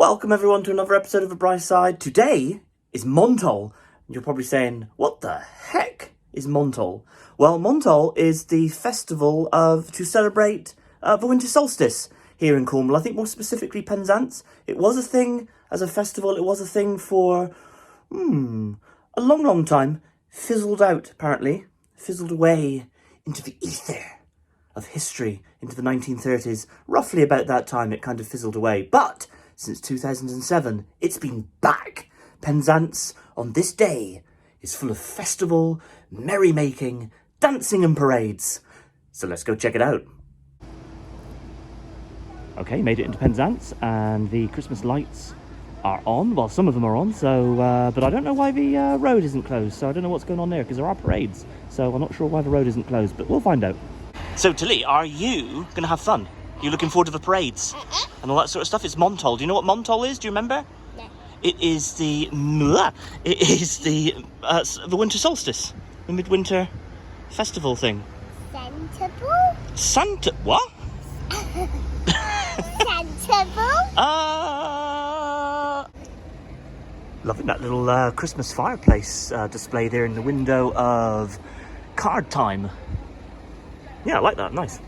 Welcome everyone to another episode of A Bright Side. Today is Montol. You're probably saying, what the heck is Montol? Well, Montol is the festival to celebrate the Winter Solstice here in Cornwall. I think more specifically Penzance. It was a thing as a festival. It was a thing for a long time. Fizzled out, apparently. Fizzled away into the ether of history into the 1930s. Roughly about that time it kind of fizzled away. But since 2007, it's been back. Penzance on this day is full of festival, merrymaking, dancing and parades. So let's go check it out. Okay, made it into Penzance and the Christmas lights are on. Well, some of them are on, so but I don't know why the road isn't closed, so I don't know what's going on there because there are parades. So I'm not sure why the road isn't closed, but we'll find out. So Tilly, are you going to have fun? Are you looking forward to the parades and all that sort of stuff? It's Montol. Do you know what Montol is? Do you remember? No. It is the Winter Solstice, the midwinter festival thing. Santable? Santa what? Santable? Loving that little Christmas fireplace display there in the window of Card Time. Yeah, I like that. Nice.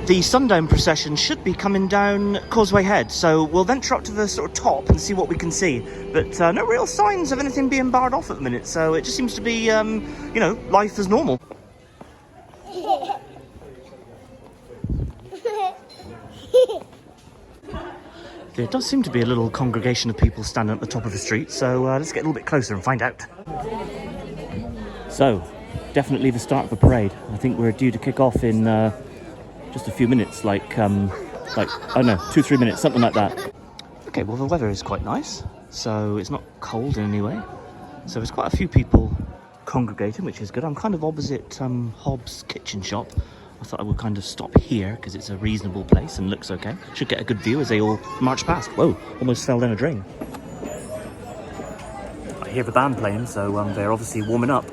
The sundown procession should be coming down Causeway Head, so we'll venture up to the sort of top and see what we can see. But no real signs of anything being barred off at the minute, so it just seems to be, life as normal. There does seem to be a little congregation of people standing at the top of the street, so let's get a little bit closer and find out. So, definitely the start of a parade. I think we're due to kick off in just a few minutes, like 2-3 minutes, something like that. Okay, well the weather is quite nice, so it's not cold in any way. So there's quite a few people congregating, which is good. I'm kind of opposite Hobbs Kitchen Shop. I thought I would kind of stop here because it's a reasonable place and looks okay. Should get a good view as they all march past. Whoa, almost fell down a drain. I hear the band playing, so they're obviously warming up.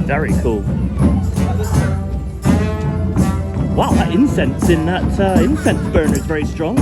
Very cool. Wow, that incense in that incense burner is very strong.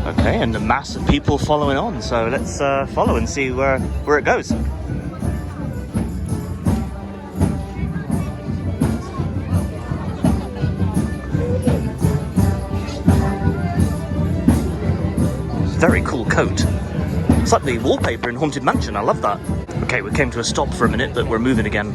Okay, and a mass of people following on, so let's follow and see where it goes. Very cool coat. It's like the wallpaper in Haunted Mansion, I love that. Okay, we came to a stop for a minute, but we're moving again.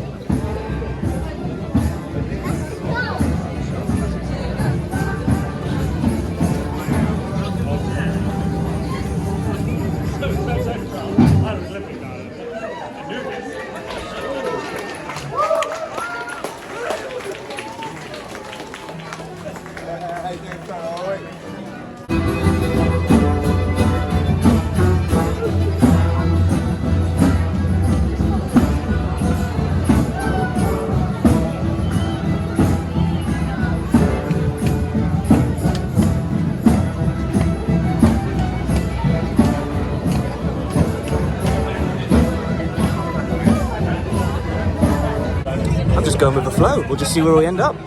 going with the flow. We'll just see where we end up.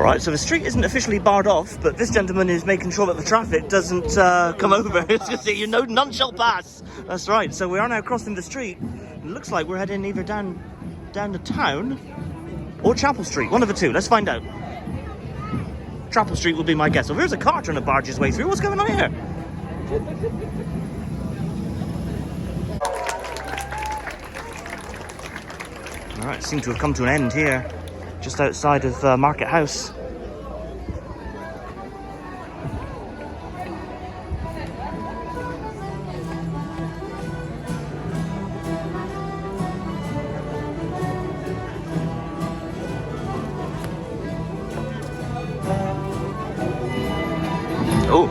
Alright, so the street isn't officially barred off, but this gentleman is making sure that the traffic doesn't come over. You know, none shall pass. That's right, so we are now crossing the street. It looks like we're heading either down the town or Chapel Street, one of the two. Let's find out. Chapel Street will be my guess. So there's a car trying to barge his way through. What's going on here? Alright, seem to have come to an end here, just outside of Market House. Oh.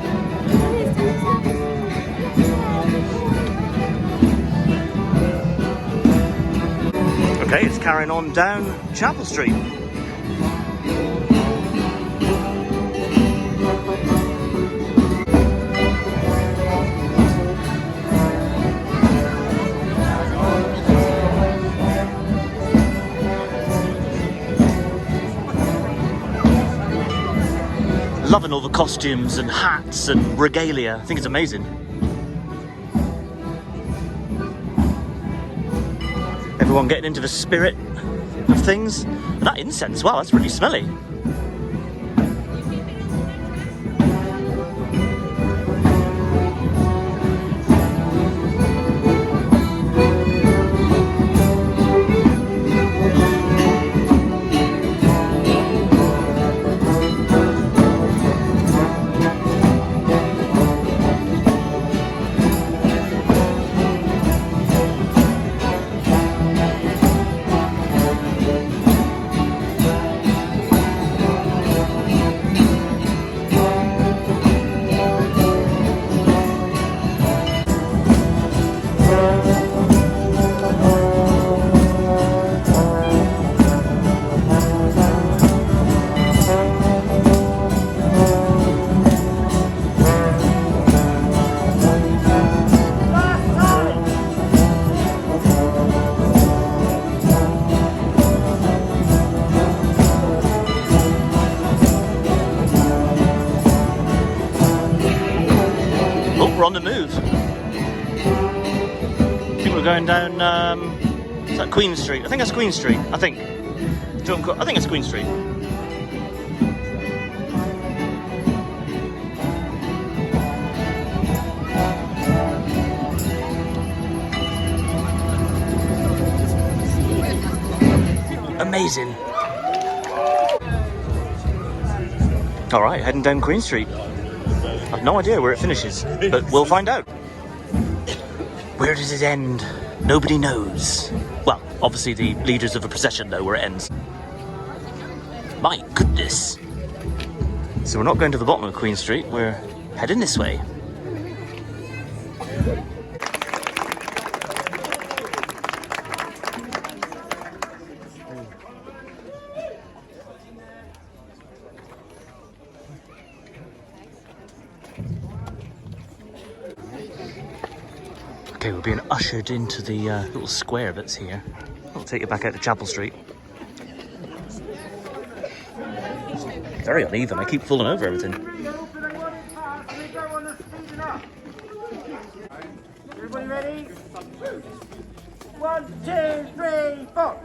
Okay, it's carrying on down Chapel Street. Loving all the costumes and hats and regalia. I think it's amazing. Everyone getting into the spirit of things. And that incense, wow, that's really smelly. We're on the move. People are going down, is that Queen Street? I think that's Queen Street, I think. I think it's Queen Street. Amazing. Alright, heading down Queen Street. I've no idea where it finishes, but we'll find out. Where does it end? Nobody knows. Well, obviously the leaders of the procession know where it ends. My goodness. So we're not going to the bottom of Queen Street, we're heading this way. Okay, we're being ushered into the little square that's here. I'll take you back out to Chapel Street. Very uneven, I keep falling over everything. Everybody ready? 1, 2, 3, 4.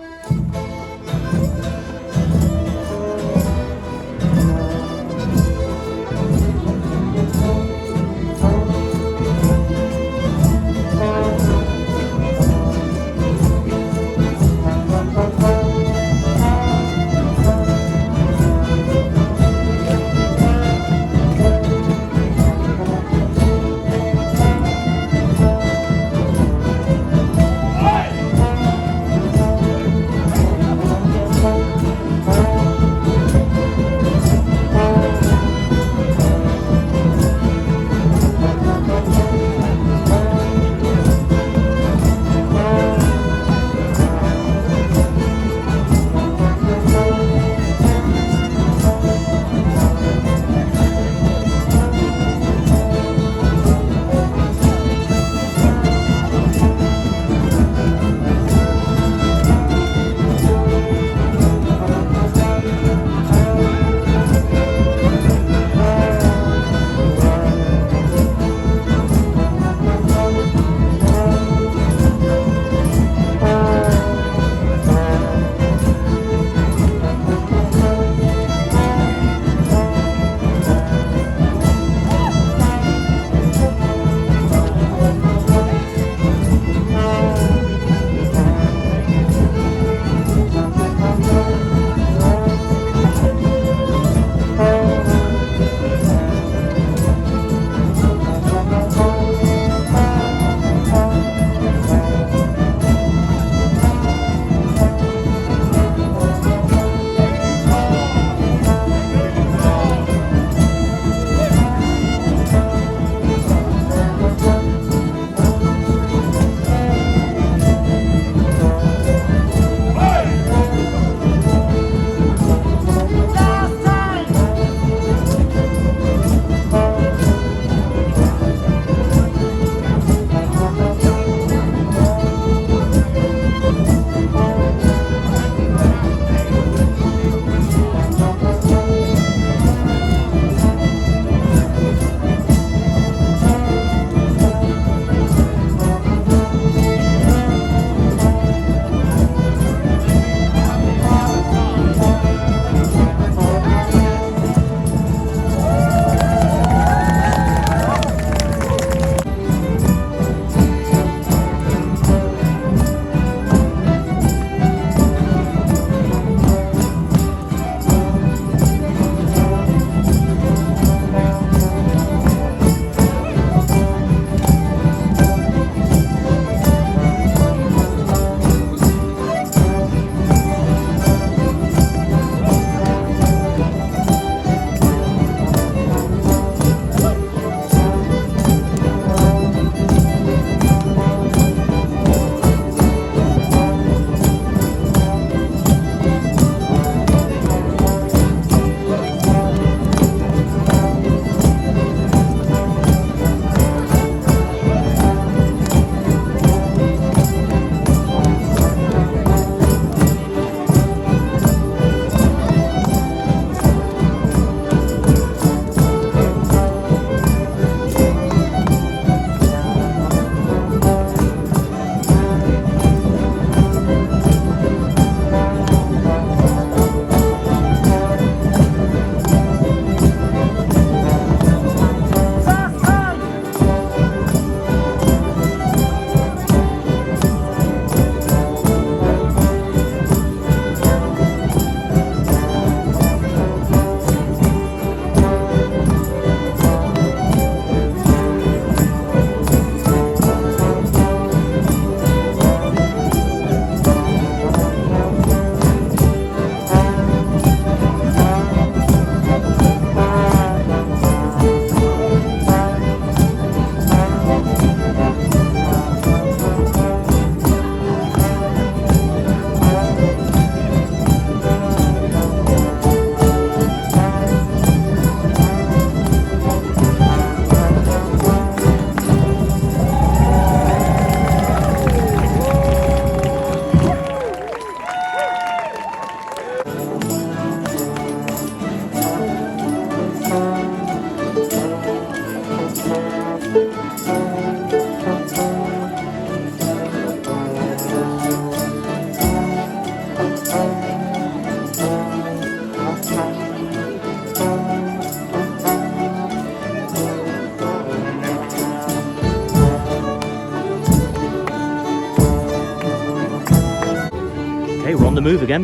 on the move again.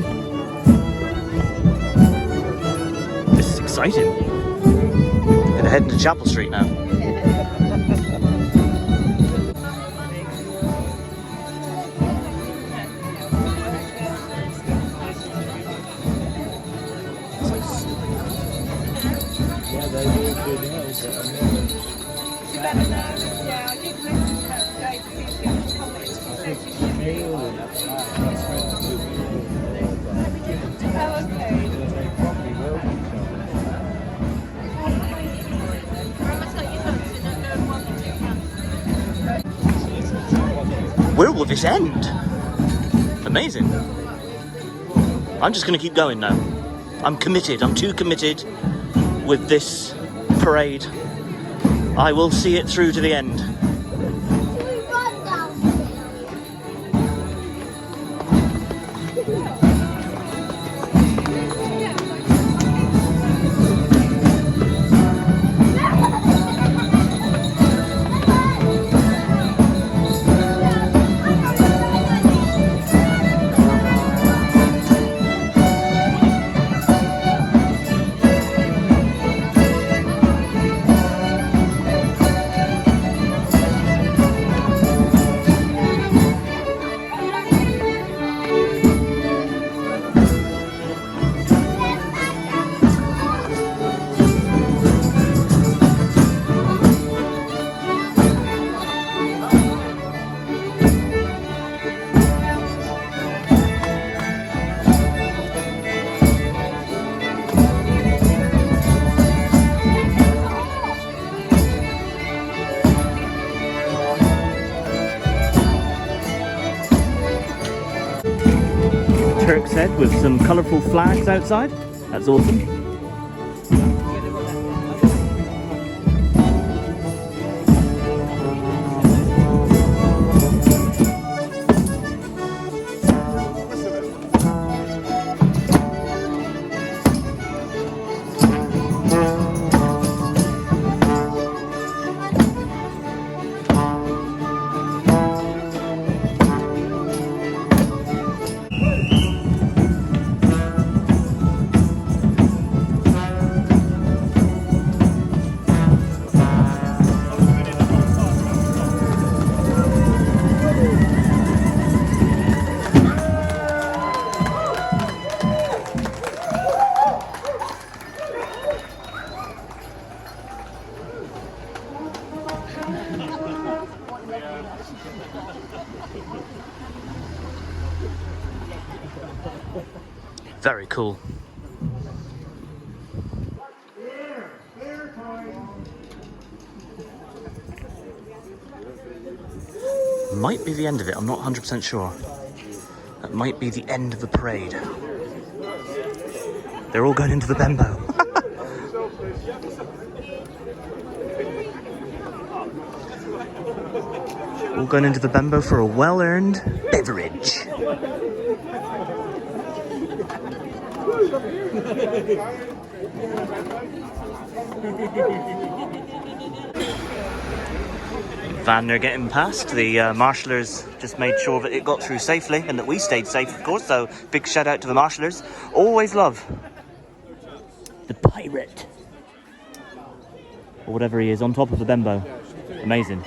This is exciting. Gonna head into Chapel Street now. Where will this end? Amazing. I'm just going to keep going now. I'm committed. I'm too committed with this parade. I will see it through to the end. Turk's Head with some colourful flags outside. That's awesome. Very cool. Might be the end of it, I'm not 100% sure. That might be the end of the parade. They're all going into the bembo. All going into the bembo for a well-earned beverage. Van, they're getting past. The marshallers just made sure that it got through safely and that we stayed safe, of course, so big shout out to the marshallers. Always love the pirate, or whatever he is, on top of the bembo. Amazing.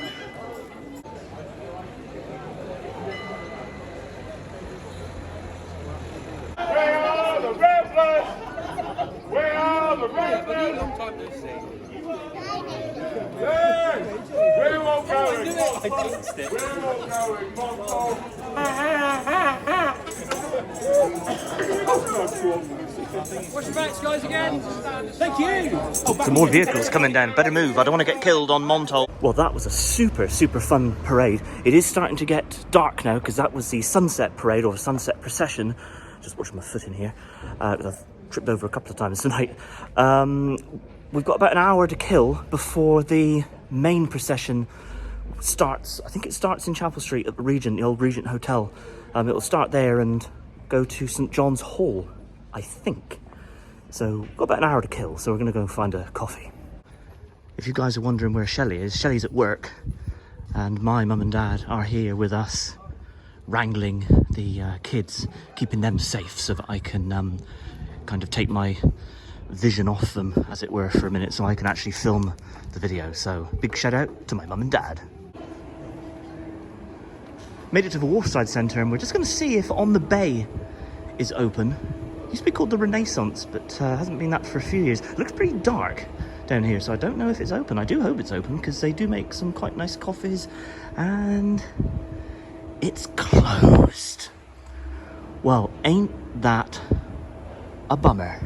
Watch your backs, guys, again. Thank you. Some more vehicles coming down. Better move. I don't want to get killed on Montol. Well, that was a super fun parade. It is starting to get dark now because that was the sunset parade or sunset procession. Just watching my foot in here. I've tripped over a couple of times tonight. We've got about an hour to kill before the main procession starts. I think it starts in Chapel Street at the Regent, the old Regent Hotel. It'll start there and go to St John's Hall, I think. So we've got about an hour to kill, so we're going to go find a coffee. If you guys are wondering where Shelley is, Shelley's at work, and my mum and dad are here with us, wrangling the kids, keeping them safe so that I can kind of take my vision off them, as it were, for a minute, so I can actually film the video. So big shout out to my mum and dad. Made it to the Wharfside Centre, and we're just going to see if On the Bay is open. It used to be called the Renaissance, but hasn't been that for a few years. It looks pretty dark down here, so I don't know if it's open. I do hope it's open, because they do make some quite nice coffees, and it's closed. Well, ain't that a bummer?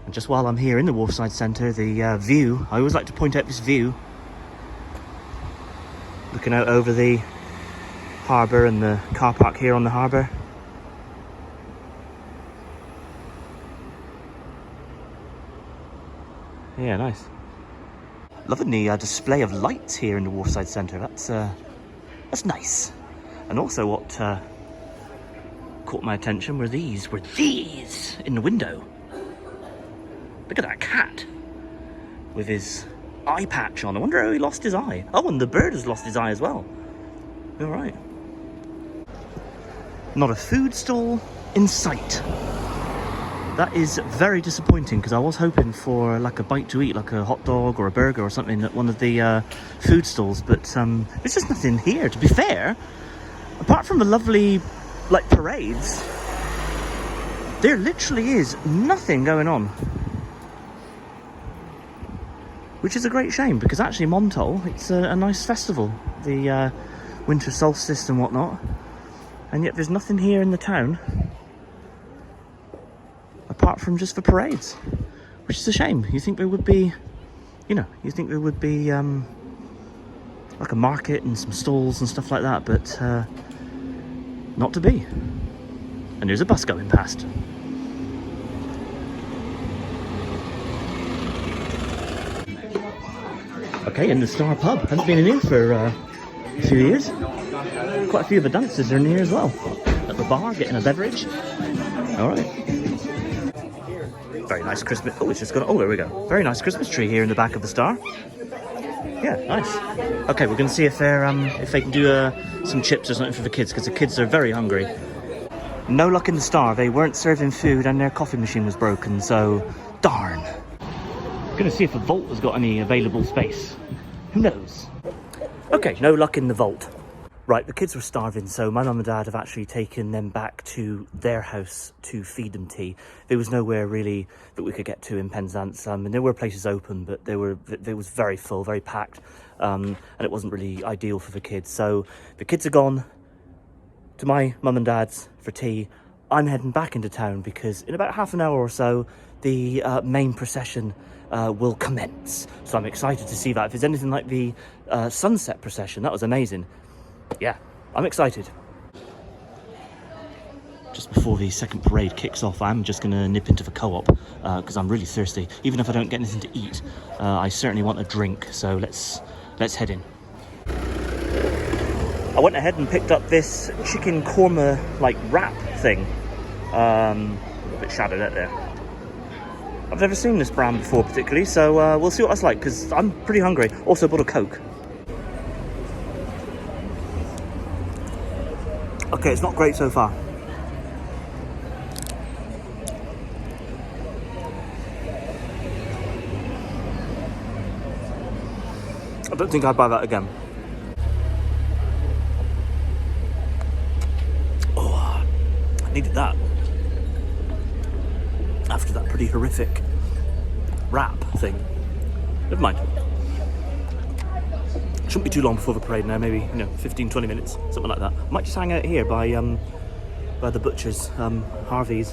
And just while I'm here in the Wharfside Centre, the view, I always like to point out this view, looking out over the harbour and the car park here on the harbour. Yeah, nice. Loving the display of lights here in the Wharfside Centre. That's nice. And also what caught my attention were these in the window. Look at that cat with his eye patch on. I wonder how he lost his eye. Oh, and the bird has lost his eye as well. All right. Not a food stall in sight. That is very disappointing, because I was hoping for like a bite to eat, like a hot dog or a burger or something at one of the food stalls, but there's just nothing here, to be fair. Apart from the lovely like parades, there literally is nothing going on. Which is a great shame, because actually Montol, it's a nice festival, the Winter Solstice and whatnot, and yet there's nothing here in the town apart from just the parades, which is a shame. You think there would be, like a market and some stalls and stuff like that, but not to be. And there's a bus going past. Okay, in the Star Pub. Haven't been in here for a few years. Quite a few of the dancers are in here as well. At the bar, getting a beverage. Alright. Very nice Christmas... Oh, it's just gone... Oh, there we go. Very nice Christmas tree here in the back of the Star. Yeah, nice. Okay, we're going to see if they can do some chips or something for the kids, because the kids are very hungry. No luck in the Star. They weren't serving food and their coffee machine was broken, so darn. Gonna see if the vault has got any available space. Who knows? Okay, no luck in the vault. Right, the kids were starving, so my mum and dad have actually taken them back to their house to feed them tea. There was nowhere really that we could get to in Penzance, and there were places open, but they was very full, very packed, and it wasn't really ideal for the kids. So the kids are gone to my mum and dad's for tea. I'm heading back into town, because in about half an hour or so, the main procession will commence. So I'm excited to see that. If it's anything like the sunset procession, that was amazing. Yeah, I'm excited. Just before the second parade kicks off, I'm just going to nip into the co-op, because I'm really thirsty. Even if I don't get anything to eat, I certainly want a drink. So let's head in. I went ahead and picked up this chicken korma like wrap thing. A bit shadowed out there. I've never seen this brand before particularly, so we'll see what that's like, because I'm pretty hungry. Also bought a Coke. Okay, it's not great so far. I don't think I'd buy that again. Oh, I needed that. After that pretty horrific rap thing. Never mind. Shouldn't be too long before the parade now, maybe 15-20 minutes, something like that. I might just hang out here by the butchers, Harvey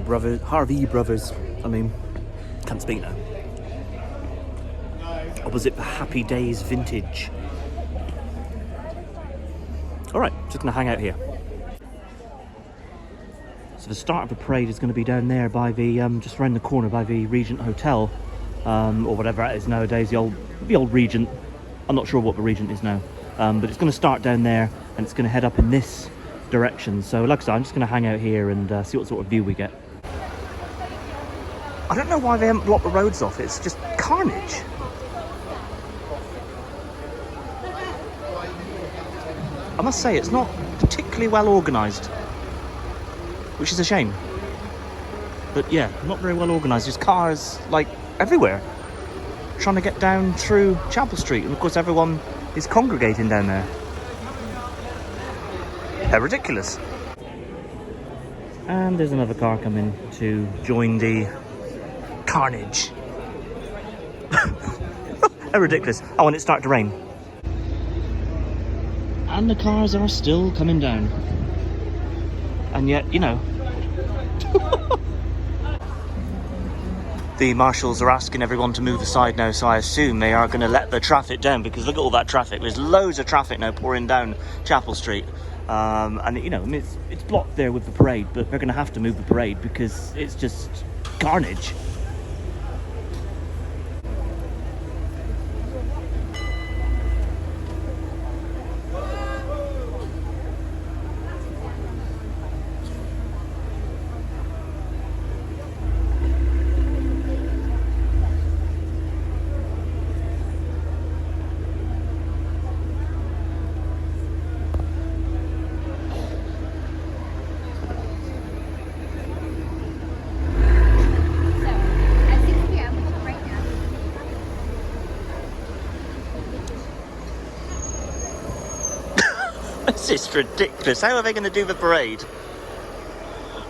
Brothers. I mean, can't speak now. Opposite the Happy Days Vintage. All right, just gonna hang out here. So the start of the parade is going to be down there by the just around the corner by the Regent Hotel, or whatever it is nowadays. The old Regent. I'm not sure what the Regent is now, but it's going to start down there and it's going to head up in this direction. So like I said, I'm just going to hang out here and see what sort of view we get. I don't know why they haven't blocked the roads off. It's just carnage. I must say, it's not particularly well organised, which is a shame. But yeah, not very well organised. There's cars, like, everywhere, trying to get down through Chapel Street. And of course, everyone is congregating down there. They're ridiculous. And there's another car coming to join the carnage. They're ridiculous. Oh, and it's starting to rain. And the cars are still coming down. And yet, you know, the marshals are asking everyone to move aside now, so I assume they are going to let the traffic down, because look at all that traffic. There's loads of traffic now pouring down Chapel Street. And, you know, I mean, it's blocked there with the parade, but they're going to have to move the parade because it's just carnage. This is ridiculous. How are they going to do the parade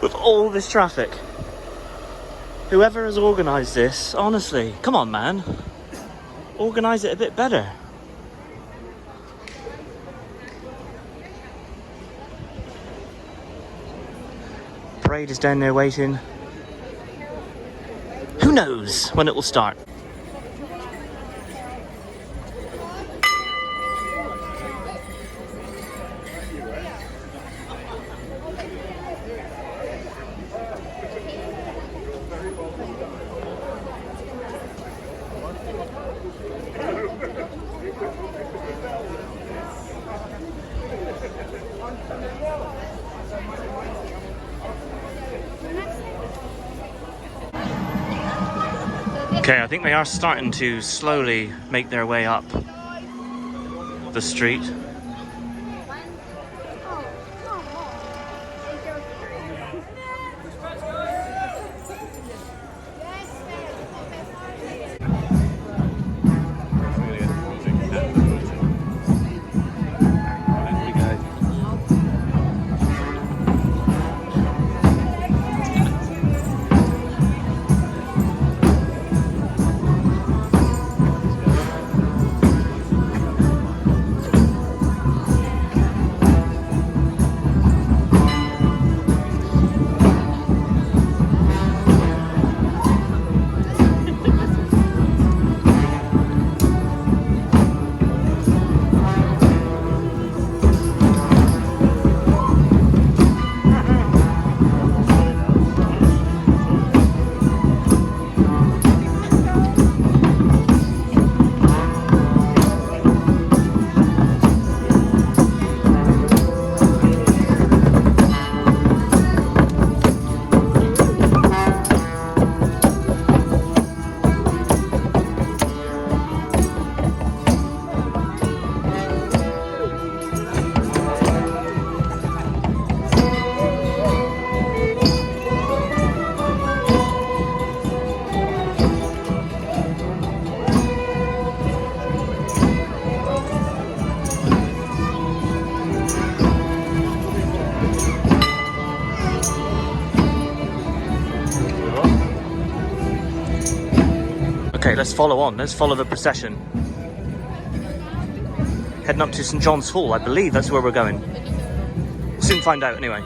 with all this traffic? Whoever has organised this, honestly, come on, man. Organise it a bit better. Parade is down there waiting. Who knows when it will start? Okay, I think they are starting to slowly make their way up the street. Okay, let's follow on. Let's follow the procession. Heading up to St John's Hall. I believe that's where we're going. We'll soon find out anyway.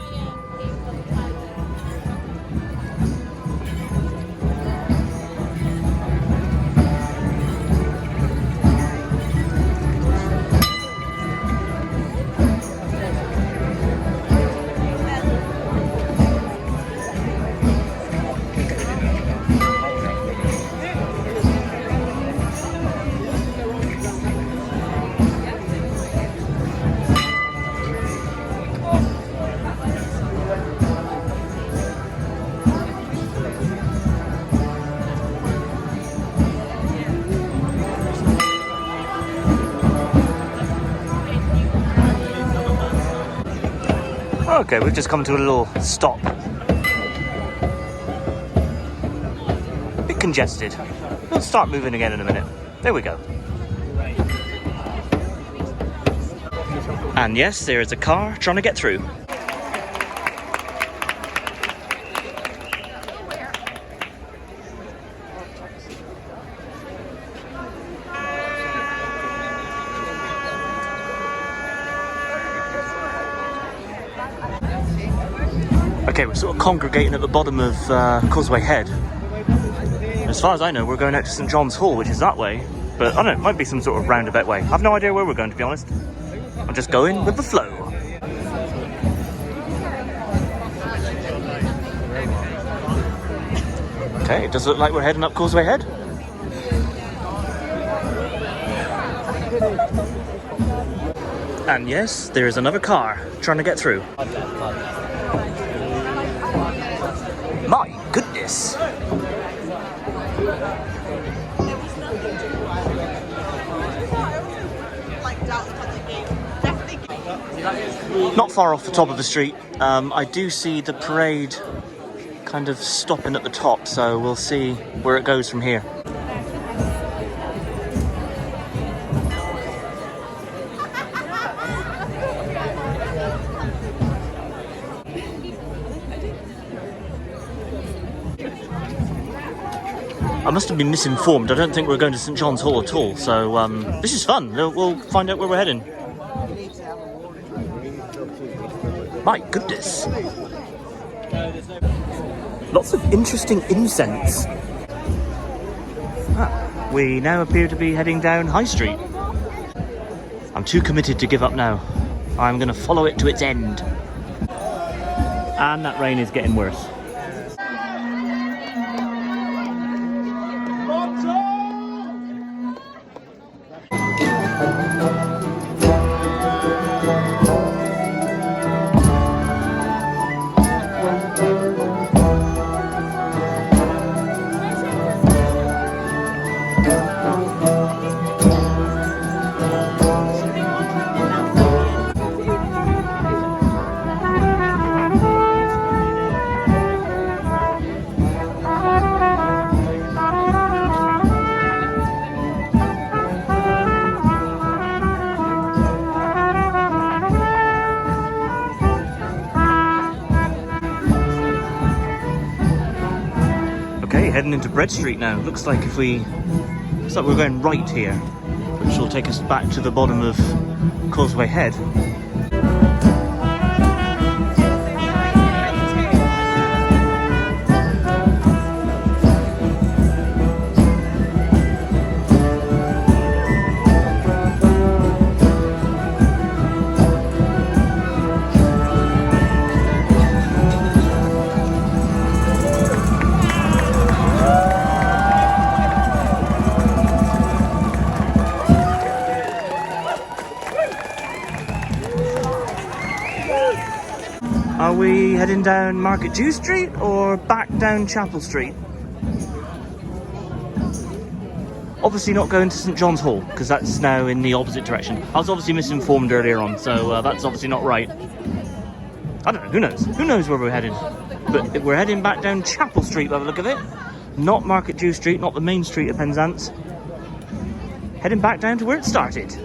Okay, we've just come to a little stop. Bit congested. We'll start moving again in a minute. There we go. And yes, there is a car trying to get through. Okay, we're sort of congregating at the bottom of Causeway Head. As far as I know, we're going out to St John's Hall, which is that way. But I don't know, it might be some sort of roundabout way. I've no idea where we're going, to be honest. I'm just going with the flow. Okay, it does look like we're heading up Causeway Head. And yes, there is another car trying to get through. My goodness! Not far off the top of the street, I do see the parade kind of stopping at the top, so we'll see where it goes from here. I must have been misinformed. I don't think we're going to St John's Hall at all, so this is fun. We'll find out where we're heading. My goodness. Lots of interesting incense. We now appear to be heading down High Street. I'm too committed to give up now. I'm going to follow it to its end. And that rain is getting worse. Heading into Bread Street now. Looks like we're going right here, which will take us back to the bottom of Causeway Head. Are we heading down Market Jew Street or back down Chapel Street? Obviously not going to St John's Hall, because that's now in the opposite direction. I was obviously misinformed earlier on, so that's obviously not right. I don't know, who knows? Who knows where we're heading? But we're heading back down Chapel Street by the look of it. Not Market Jew Street, not the main street of Penzance. Heading back down to where it started.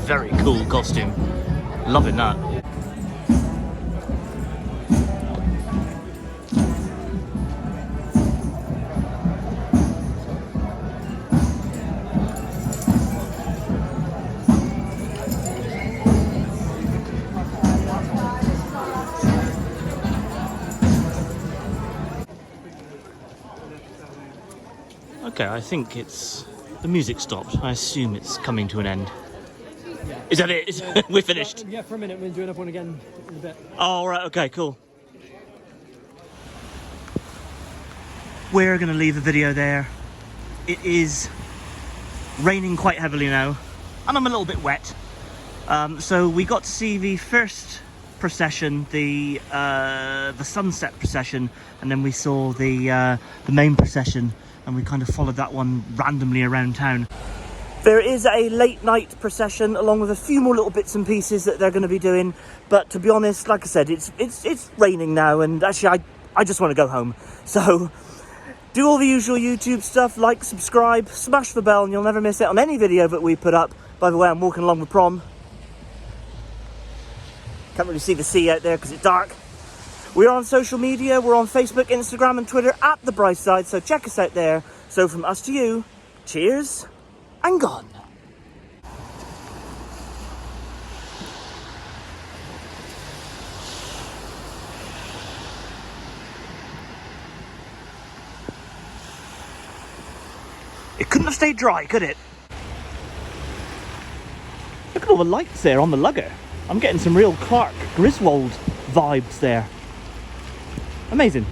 Very cool costume. Loving that. Okay, I think it's... The music stopped. I assume it's coming to an end. Is that it? We're finished? Yeah, for a minute. We're doing another one again in a bit. Oh, right, okay, cool. We're going to leave the video there. It is raining quite heavily now, and I'm a little bit wet. So we got to see the first procession, the sunset procession, and then we saw the main procession, and we kind of followed that one randomly around town. There is a late night procession along with a few more little bits and pieces that they're going to be doing, but to be honest, like I said, it's raining now, and actually I just want to go home. So do all the usual YouTube stuff, like, subscribe, smash the bell, and you'll never miss it on any video that we put up. By the way, I'm walking along with Prom. Can't really see the sea out there because it's dark. We're on social media. We're on Facebook, Instagram and Twitter at The Bright Side, so check us out there. So from us to you, cheers and gone. It couldn't have stayed dry, could it? Look at all the lights there on the lugger. I'm getting some real Clark Griswold vibes there. Amazing.